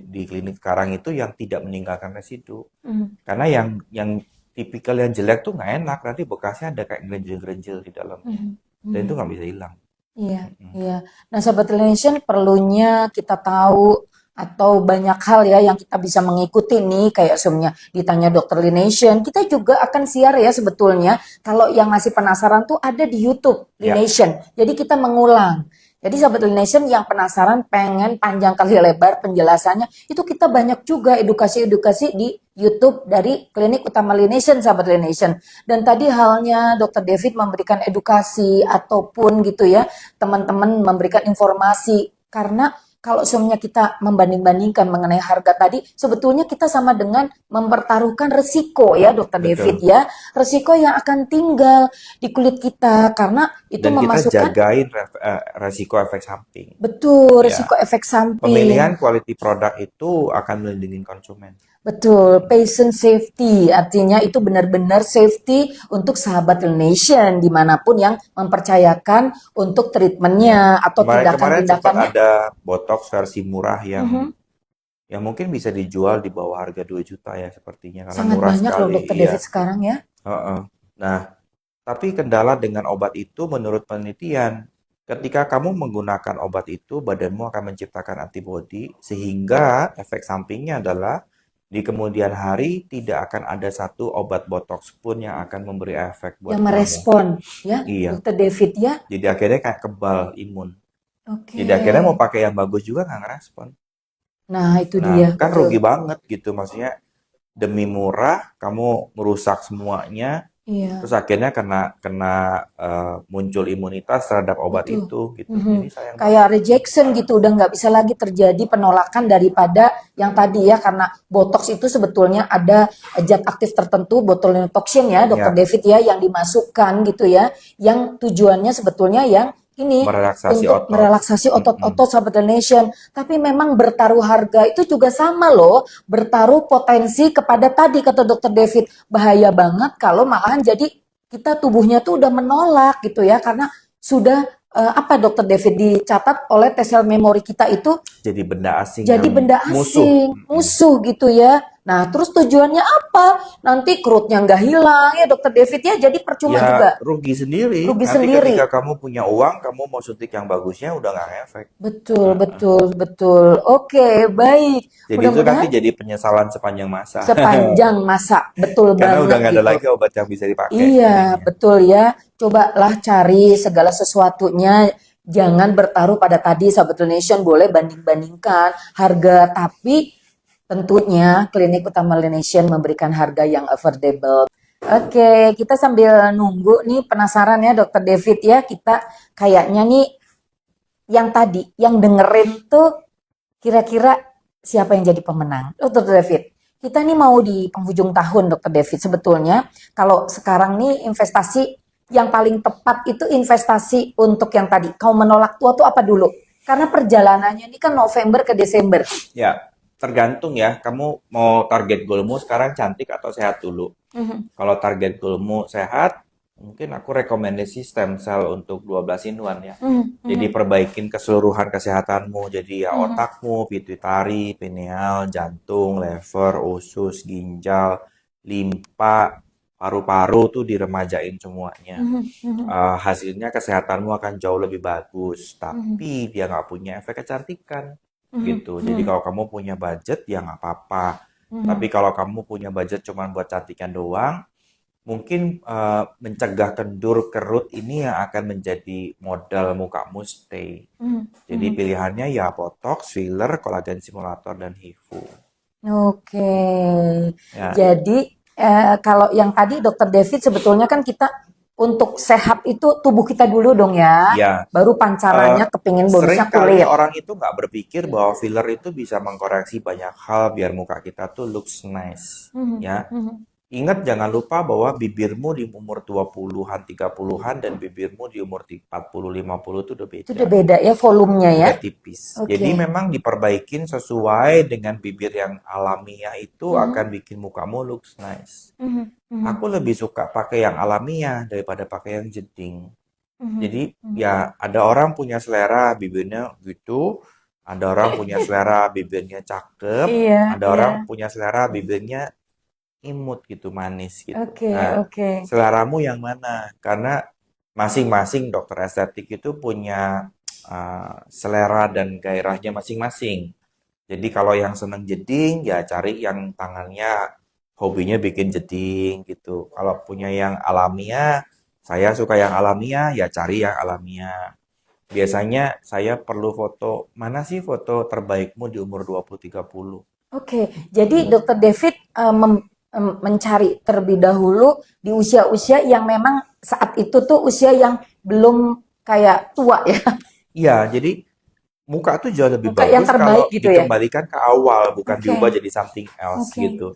di klinik sekarang itu yang tidak meninggalkan residu. Mhm. Karena yang tipikal yang jelek tuh nggak enak, nanti bekasnya ada kayak gerenjil-gerenjil di dalamnya. Mhm. Dan itu Mhm. nggak bisa hilang. Iya, Mm-mm. iya. Nah, Sobat Relation perlunya kita tahu atau banyak hal ya yang kita bisa mengikuti nih kayak semuanya ditanya Dokter Lination. Kita juga akan share ya sebetulnya kalau yang masih penasaran tuh ada di YouTube Ya, Lination. Jadi kita mengulang. Jadi Sobat Lination yang penasaran pengen panjang kali lebar penjelasannya itu kita banyak juga edukasi-edukasi di YouTube dari Klinik Utama Lination Sobat Lination. Dan tadi halnya Dokter David memberikan edukasi ataupun gitu ya teman-teman memberikan informasi karena kalau semuanya kita membanding-bandingkan mengenai harga tadi, sebetulnya kita sama dengan mempertaruhkan resiko ya, Dokter David betul. ya, resiko yang akan tinggal di kulit kita karena itu Dan kita memasukkan jagain resiko efek samping. betul Ya, resiko efek pemilihan samping. quality produk itu akan melindungi konsumen. Betul, patient safety artinya itu benar-benar safety untuk sahabat Nation dimanapun yang mempercayakan untuk Ya, treatmentnya atau kemarin-kemarin sempat tindakan-tindakannya. ada botox versi murah yang Mhm. yang mungkin bisa dijual di bawah harga 2 juta ya sepertinya karena Sangat murah banyak loh sekali. Dokter Iya. David sekarang ya. Heeh. Nah, tapi kendala dengan obat itu menurut penelitian, ketika kamu menggunakan obat itu, badanmu akan menciptakan antibodi sehingga efek sampingnya adalah Di kemudian hari tidak akan ada satu obat botox pun yang akan memberi efek buat Yang kamu. merespon, ya, Iya. Dokter David ya. Jadi akhirnya kayak kebal imun. Oke. Jadi akhirnya mau pakai yang bagus juga nggak ngerespon. Nah, itu Nah, dia, kan betul. rugi banget gitu. Maksudnya demi murah kamu merusak semuanya, Iya, terus akhirnya kena muncul imunitas terhadap obat betul. itu gitu. Mhm. Jadi sayang banget. Kayak rejection gitu, udah nggak bisa lagi terjadi penolakan daripada yang tadi ya, karena botox itu sebetulnya ada zat aktif tertentu, botulinum toxin ya, Dokter Ya, David ya, yang dimasukkan gitu ya, yang tujuannya sebetulnya yang ini merelaksasi untuk otot. merelaksasi Mm-mm. otot-otot Sahabat The Nation. Tapi memang bertaruh harga itu juga sama loh, bertaruh potensi kepada tadi kata Dokter David, bahaya banget kalau malahan jadi kita tubuhnya tuh udah menolak gitu ya, karena sudah apa Dokter David dicatat oleh T cell memori kita itu Jadi benda asing jadi yang benda musuh. asing, musuh gitu ya. Nah, terus tujuannya apa? Nanti kerutnya nggak hilang ya Dokter David ya, jadi percuma juga, Ya rugi sendiri. rugi Nanti sendiri. ketika kamu punya uang, kamu mau suntik yang bagusnya udah nggak efek. Betul, Heeh. betul, betul. Oke, baik. Jadi itu nanti Mudah-mudahan jadi penyesalan sepanjang masa. sepanjang masa, betul Karena udah banget nggak ada gitu. lagi obat yang bisa dipakai Iya, jadinya. betul ya. Cobalah cari segala sesuatunya. Jangan bertaruh pada tadi, Sahabat Nation, boleh banding-bandingkan harga, tapi tentunya Klinik Utama Nation memberikan harga yang affordable. Oke, kita sambil nunggu nih, penasaran ya Dokter David ya, kita kayaknya nih yang tadi, yang dengerin tuh kira-kira siapa yang jadi pemenang? Dokter David, kita nih mau di penghujung tahun Dokter David. Sebetulnya kalau sekarang nih investasi yang paling tepat itu investasi untuk yang tadi. Kau menolak tua tuh apa dulu? Karena perjalanannya ini kan November ke Desember. Ya, tergantung ya. Kamu mau target goalmu sekarang cantik atau sehat dulu. Kalau target goalmu sehat, mungkin aku rekomendasi stem cell untuk 12 in 1 ya. Jadi perbaikin keseluruhan kesehatanmu. Jadi ya otakmu, pituitari, pineal, jantung, lever, usus, ginjal, limpa, paru-paru tuh diremajain semuanya. Hasilnya kesehatanmu akan jauh lebih bagus. Tapi dia nggak punya efek kecantikan gitu. Jadi kalau kamu punya budget ya nggak apa-apa. Tapi kalau kamu punya budget cuma buat cantikan doang, mungkin mencegah kendur kerut ini yang akan menjadi modal mukamu stay. Jadi pilihannya ya botox, filler, kolagen simulator, dan HIFU. Oke. Ya, Jadi kalau yang tadi Dokter David sebetulnya kan kita untuk sehat itu tubuh kita dulu dong ya. ya. Baru pancarannya kepingin bonusnya Sering kali kulit. orang itu nggak berpikir bahwa filler itu bisa mengkoreksi banyak hal biar muka kita tuh looks nice. Ya, ingat jangan lupa bahwa bibirmu di umur 20-an, 30-an dan bibirmu di umur 40, 50 itu udah Itu udah beda. beda ya volumenya ya. Udah tipis. Oke. Jadi memang diperbaikin sesuai dengan bibir yang alamiah itu akan bikin mukamu looks nice. Aku lebih suka pakai yang alamiah daripada pakai yang jeding. Jadi ya ada orang punya selera bibirnya gitu, ada orang punya selera bibirnya cakep, Iya, ada iya. orang punya selera bibirnya imut gitu, manis gitu. Oke, Nah, oke. seleramu yang mana? Karena masing-masing dokter estetik itu punya selera dan gairahnya masing-masing. Jadi kalau yang seneng jeding, ya cari yang tangannya hobinya bikin jeding gitu. Kalau punya yang alamiah, saya suka yang alamiah, ya cari yang alamiah. Biasanya saya perlu foto, mana sih foto terbaikmu di umur 20-30? Oke, jadi Dokter David mencari terlebih dahulu di usia-usia yang memang saat itu tuh usia yang belum kayak tua ya. Iya, jadi muka tuh jauh lebih Muka yang bagus terbaik kalau gitu ya. dikembalikan ke awal, bukan Oke, diubah jadi something else oke. gitu.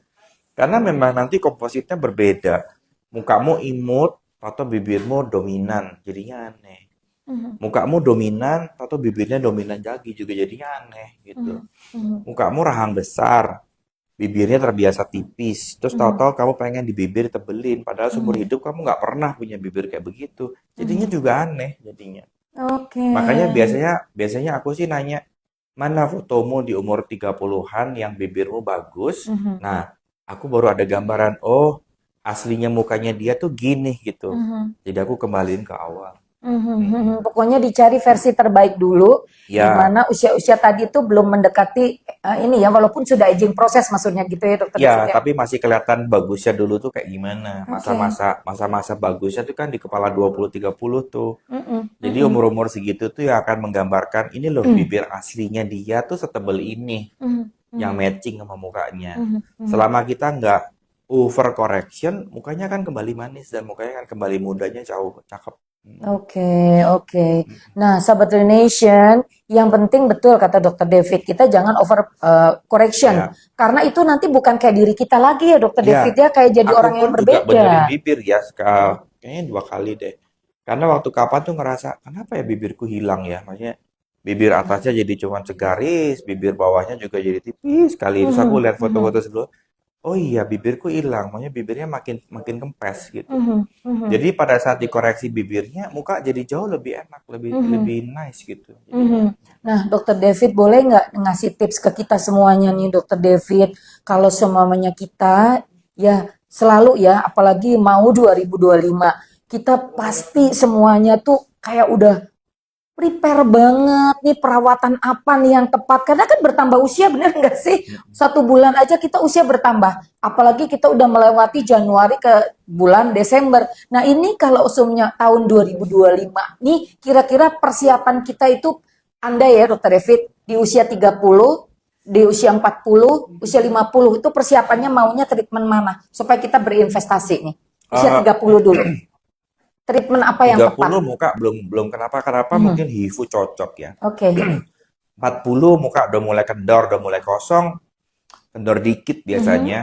Karena memang nanti kompositnya berbeda. Mukamu imut atau bibirmu dominan, jadinya aneh. Mukamu dominan atau bibirnya dominan lagi juga jadinya aneh gitu. Mukamu rahang besar, bibirnya terbiasa tipis, terus tahu-tahu kamu pengen di bibir tebelin, padahal seumur hidup kamu nggak pernah punya bibir kayak begitu. Jadinya juga aneh jadinya. Oke. Makanya biasanya aku sih nanya, mana fotomu di umur 30-an yang bibirmu bagus? Nah, aku baru ada gambaran, oh, aslinya mukanya dia tuh gini gitu. Jadi aku kembaliin ke awal. Pokoknya dicari versi terbaik dulu, di Ya, mana usia-usia tadi itu belum mendekati ini ya, walaupun sudah aging proses maksudnya gitu ya Dokter ya, David ya. tapi masih kelihatan bagusnya dulu tuh kayak gimana. Oke. Masa-masa bagusnya tuh kan di kepala 20-30 tuh. Mm-mm, Jadi mm-mm, umur-umur segitu tuh ya akan menggambarkan ini loh mm, bibir aslinya dia tuh setebal ini mm, yang mm, matching sama mukanya. mm, mm. Selama kita nggak over correction, mukanya kan kembali manis dan mukanya kan kembali mudanya jauh cakep. Oke, oke. Nah, Sahabat Nation, yang penting betul kata Dokter David, kita jangan over correction. Ya, Karena itu nanti bukan kayak diri kita lagi ya Dokter ya. David ya, kayak jadi Aku orang pun yang juga benerin berbeda. bibir ya, kayaknya 2 kali deh. Karena waktu kapan tuh ngerasa, kenapa ya bibirku hilang ya? Maksudnya bibir atasnya jadi cuma segaris, bibir bawahnya juga jadi tipis sekali. Terus aku Mhm, lihat mhm, foto-foto sebelum, oh iya bibirku hilang, maksudnya bibirnya makin makin kempes gitu. mhm, mhm, Jadi pada saat dikoreksi bibirnya, muka jadi jauh lebih enak, lebih mhm. lebih nice gitu jadinya. Mhm. Nah, Dokter David boleh nggak ngasih tips ke kita semuanya nih, Dokter David? Kalau semuanya kita, ya selalu ya, apalagi mau 2025, kita pasti semuanya tuh kayak udah prepare banget nih perawatan apa nih yang tepat. Karena kan bertambah usia, bener nggak sih? 1 bulan aja kita usia bertambah. Apalagi kita udah melewati Januari ke bulan Desember. Nah ini kalau usulnya tahun 2025, nih kira-kira persiapan kita itu andai ya Dokter David, di usia 30, di usia 40, usia 50, itu persiapannya maunya treatment mana? Supaya kita berinvestasi nih. Usia Eh, 30 dulu. Treatment apa yang tiga tepat? puluh muka belum belum kenapa-kenapa Mhm. mungkin HIFU cocok ya. Oke. 40 muka udah mulai kendor, udah mulai kosong, kendor dikit Mhm. biasanya.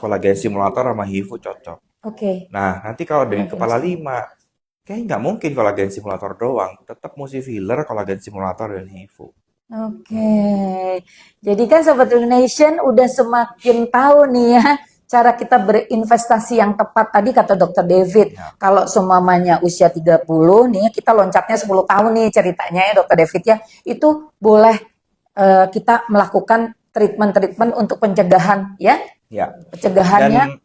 Kolagen stimulator sama HIFU cocok. Oke. Nah, nanti kalau dengan Kolagen kepala stim. 5, kayaknya nggak mungkin kolagen stimulator doang. Tetap mesti filler, kolagen stimulator, dan HIFU. Oke. Jadi kan Sobat Nation udah semakin tahu nih ya cara kita berinvestasi yang tepat tadi kata Dokter David. Ya, Kalau semuanya usia 30 nih kita loncatnya 10 tahun nih ceritanya ya Dokter David ya. Itu boleh kita melakukan treatment-treatment untuk pencegahan ya. ya. Pencegahannya. Dan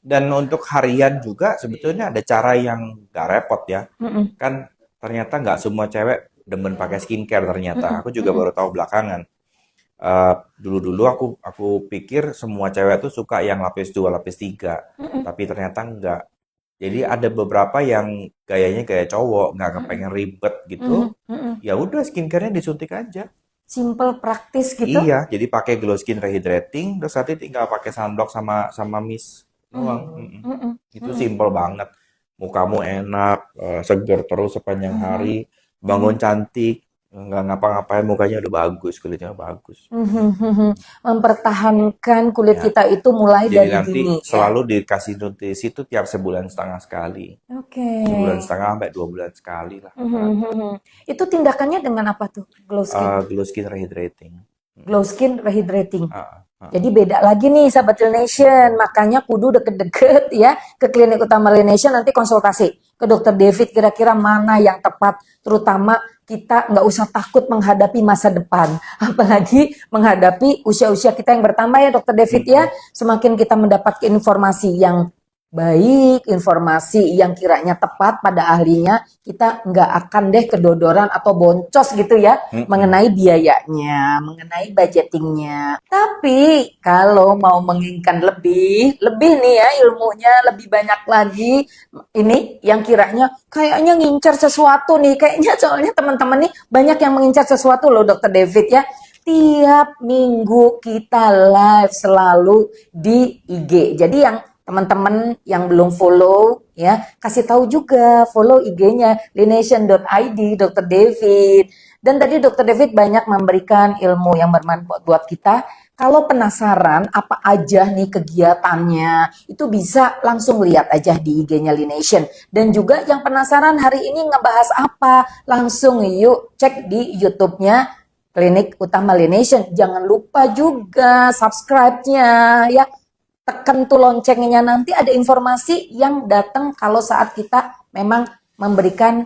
dan untuk harian juga sebetulnya ada cara yang nggak repot ya. Mm-mm, Kan ternyata nggak semua cewek demen pakai skincare ternyata. mm-mm, Aku juga mm-mm, baru tahu belakangan. Dulu-dulu aku pikir semua cewek tuh suka yang lapis 2, lapis 3, mm-mm, tapi ternyata enggak. Jadi ada beberapa yang gayanya gaya cowok, nggak kepengen ribet mm-mm, gitu. mm-mm. Ya udah skincare-nya disuntik aja. Simple praktis gitu. Iya, jadi pakai glow skin rehydrating, terus nanti tinggal pakai sunblock sama sama mist doang. Mm-mm, Mm-mm. mm-mm, Itu mm-mm, simple banget. Mukamu enak, seger terus sepanjang mhm, hari, bangun mhm. cantik, nggak ngapa-ngapain mukanya udah bagus, kulitnya bagus. Mhm, mhm. Mempertahankan kulit Ya. kita itu mulai Jadi dari nanti dini ya. selalu dikasih nutrisi itu tiap sebulan setengah sekali. Oke. Sebulan setengah sampai 2 bulan sekali lah Mhm, rata-rata. mhm. Itu tindakannya dengan apa tuh? Glow skin. Glow skin rehydrating. Mm-mm. Glow skin rehydrating. Ah, ah, Jadi ah. beda lagi nih sahabat Nation, makanya kudu deket-deket ya ke klinik utama Nation nanti konsultasi ke dokter David kira-kira mana yang tepat, terutama kita nggak usah takut menghadapi masa depan, apalagi menghadapi usia-usia kita yang bertambah ya dokter David ya, Mm-mm. semakin kita mendapatkan informasi yang baik, informasi yang kiranya tepat pada ahlinya, kita nggak akan deh kedodoran atau boncos gitu ya Mm-mm. mengenai biayanya, mengenai budgetingnya. Tapi kalau mau menginginkan lebih, lebih nih ya ilmunya lebih banyak lagi. Ini yang kiranya kayaknya ngincar sesuatu nih, kayaknya soalnya teman-teman nih banyak yang mengincar sesuatu loh Dokter David ya. Tiap minggu kita live selalu di IG. Jadi yang teman-teman yang belum follow ya, kasih tahu juga follow IG-nya lination.id Dokter David. Dan tadi Dokter David banyak memberikan ilmu yang bermanfaat buat kita. Kalau penasaran apa aja nih kegiatannya, itu bisa langsung lihat aja di IG-nya Lination. Dan juga yang penasaran hari ini ngebahas apa, langsung yuk cek di YouTube-nya Klinik Utama Lination. Jangan lupa juga subscribe-nya ya. Tekan tuh loncengnya nanti ada informasi yang datang kalau saat kita memang memberikan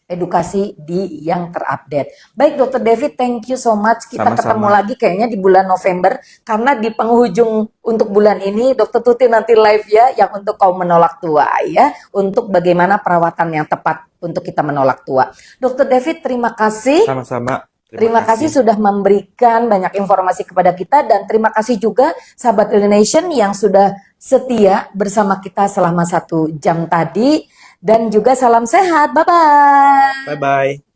edukasi di yang terupdate. Baik Dokter David, thank you so much. Kita Sama-sama. ketemu lagi kayaknya di bulan November karena di penghujung untuk bulan ini Dokter Tuti nanti live ya yang untuk kaum menolak tua ya, untuk bagaimana perawatan yang tepat untuk kita menolak tua. Dokter David, terima kasih. Sama-sama. Terima kasih sudah memberikan banyak informasi kepada kita dan terima kasih juga sahabat Nation yang sudah setia bersama kita selama 1 jam tadi dan juga salam sehat. Bye-bye. Bye-bye.